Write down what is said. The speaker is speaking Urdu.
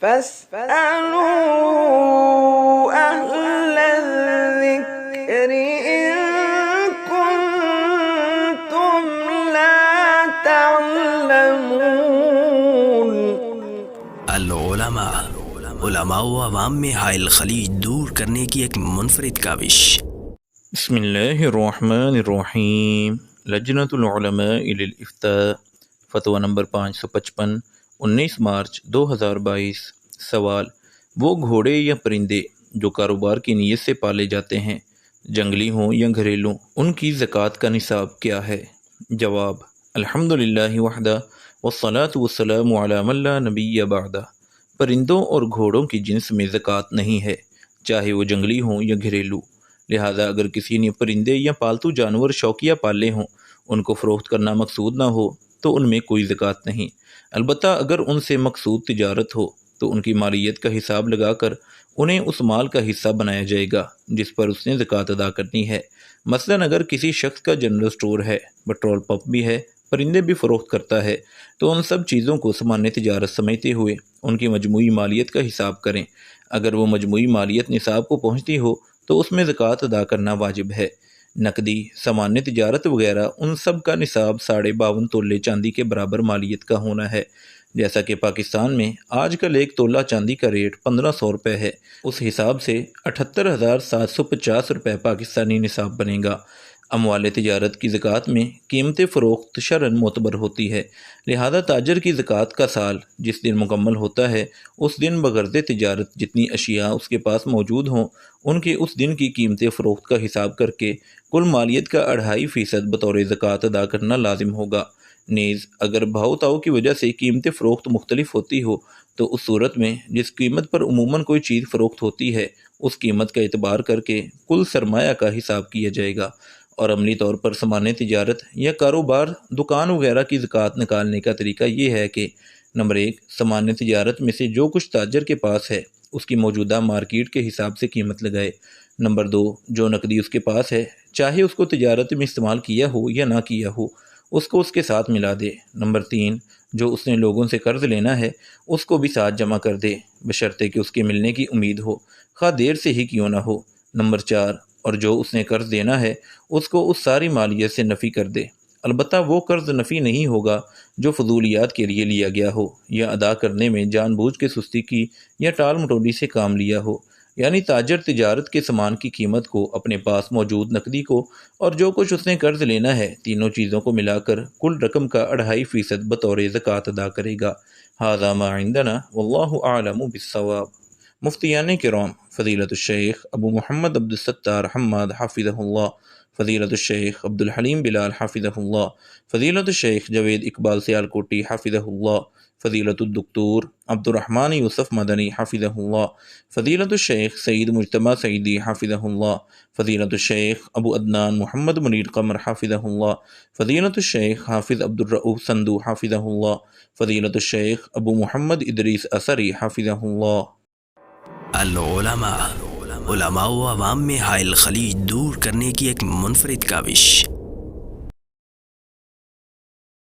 فاسألوا أهل الذكر إن كنتم لا تعلمون۔ علماء و عوام میں حائل خلیج دور کرنے کی ایک منفرد کاوش۔ بسم اللہ الرحمن الرحیم۔ لجنۃ العلماء للافتاء فتویٰ نمبر 555 19 مارچ 2022۔ سوال: وہ گھوڑے یا پرندے جو کاروبار کی نیت سے پالے جاتے ہیں، جنگلی ہوں یا گھریلو، ان کی زکوٰۃ کا نصاب کیا ہے؟ جواب: الحمدللہ وحدہ والصلاۃ والسلام علی من لا نبی بعدہ۔ پرندوں اور گھوڑوں کی جنس میں زکوٰۃ نہیں ہے، چاہے وہ جنگلی ہوں یا گھریلو۔ لہذا اگر کسی نے پرندے یا پالتو جانور شوقیہ پالے ہوں، ان کو فروخت کرنا مقصود نہ ہو تو ان میں کوئی زکوٰۃ نہیں۔ البتہ اگر ان سے مقصود تجارت ہو تو ان کی مالیت کا حساب لگا کر انہیں اس مال کا حصہ بنایا جائے گا جس پر اس نے زکوٰۃ ادا کرنی ہے۔ مثلا اگر کسی شخص کا جنرل سٹور ہے، پٹرول پمپ بھی ہے، پرندے بھی فروخت کرتا ہے، تو ان سب چیزوں کو سامان تجارت سمجھتے ہوئے ان کی مجموعی مالیت کا حساب کریں۔ اگر وہ مجموعی مالیت نصاب کو پہنچتی ہو تو اس میں زکوٰۃ ادا کرنا واجب ہے۔ نقدی، سامان تجارت وغیرہ ان سب کا نصاب 52.5 تولے چاندی کے برابر مالیت کا ہونا ہے۔ جیسا کہ پاکستان میں آج کل 1 تولہ چاندی کا ریٹ 1500 روپے ہے، اس حساب سے 78,750 روپے پاکستانی نصاب بنے گا۔ اموال تجارت کی زکوٰۃ میں قیمت فروخت شرعاً معتبر ہوتی ہے، لہذا تاجر کی زکوٰۃ کا سال جس دن مکمل ہوتا ہے اس دن بغرض تجارت جتنی اشیاء اس کے پاس موجود ہوں ان کے اس دن کی قیمت فروخت کا حساب کر کے کل مالیت کا 2.5% بطور زکوٰۃ ادا کرنا لازم ہوگا۔ نیز اگر بھاؤ تاؤ کی وجہ سے قیمت فروخت مختلف ہوتی ہو تو اس صورت میں جس قیمت پر عموماً کوئی چیز فروخت ہوتی ہے اس قیمت کا اعتبار کر کے کل سرمایہ کا حساب کیا جائے گا، اور عملی طور پر سامان تجارت یا کاروبار دکان وغیرہ کی زکوٰۃ نکالنے کا طریقہ یہ ہے کہ نمبر 1، سامان تجارت میں سے جو کچھ تاجر کے پاس ہے اس کی موجودہ مارکیٹ کے حساب سے قیمت لگائے۔ نمبر 2، جو نقدی اس کے پاس ہے چاہے اس کو تجارت میں استعمال کیا ہو یا نہ کیا ہو اس کو اس کے ساتھ ملا دے۔ نمبر 3، جو اس نے لوگوں سے قرض لینا ہے اس کو بھی ساتھ جمع کر دے بشرطے کہ اس کے ملنے کی امید ہو، خواہ دیر سے ہی کیوں نہ ہو۔ نمبر 4، اور جو اس نے قرض دینا ہے اس کو اس ساری مالیت سے نفی کر دے، البتہ وہ قرض نفی نہیں ہوگا جو فضولیات کے لیے لیا گیا ہو یا ادا کرنے میں جان بوجھ کے سستی کی یا ٹال مٹولی سے کام لیا ہو، یعنی تاجر تجارت کے سامان کی قیمت کو، اپنے پاس موجود نقدی کو اور جو کچھ اس نے قرض لینا ہے، تینوں چیزوں کو ملا کر کل رقم کا 2.5% بطور زکوٰۃ ادا کرے گا۔ ھذا ما عندنا واللہ اعلم بالصواب۔ مفتیان کرام فضیلت الشیخ ابو محمد عبدالستار حماد حافظہ اللہ، فضیلت الشیخ عبدالحلیم بلال حافظہ اللہ، فضیلت الشیخ جوید اقبال سیالکوٹی حافظہ اللہ، فضیلت الدکتور عبدالرحمن یوسف مدنی حافظہ اللہ، فضیلت الشیخ سعید مجتبیٰ سعیدی حافظہ اللہ، فضیلت الشیخ ابو عدنان محمد منیر قمر حافظہ اللہ، فضیلت الشیخ حافظ عبدالرؤوف سندو حافظہ اللہ، فضیلت الشیخ ابو محمد ادریس اثری حافظہ اللہ۔ علماء و عوام میں حائل خلیج دور کرنے کی ایک منفرد کاوش۔